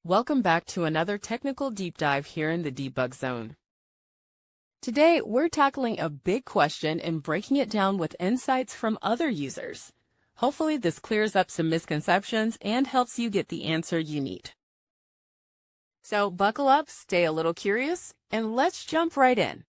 Welcome back to another technical deep dive here in the Debug Zone. Today, we're tackling a big question and breaking it down with insights from other users. Hopefully, this clears up some misconceptions and helps you get the answer you need. So buckle up, stay a little curious, and let's jump right in.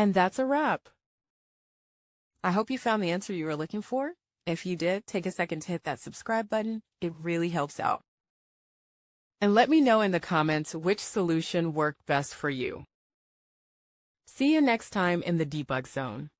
And that's a wrap. I hope you found the answer you were looking for. If you did, take a second to hit that subscribe button. It really helps out. And let me know in the comments which solution worked best for you. See you next time in the Debug Zone.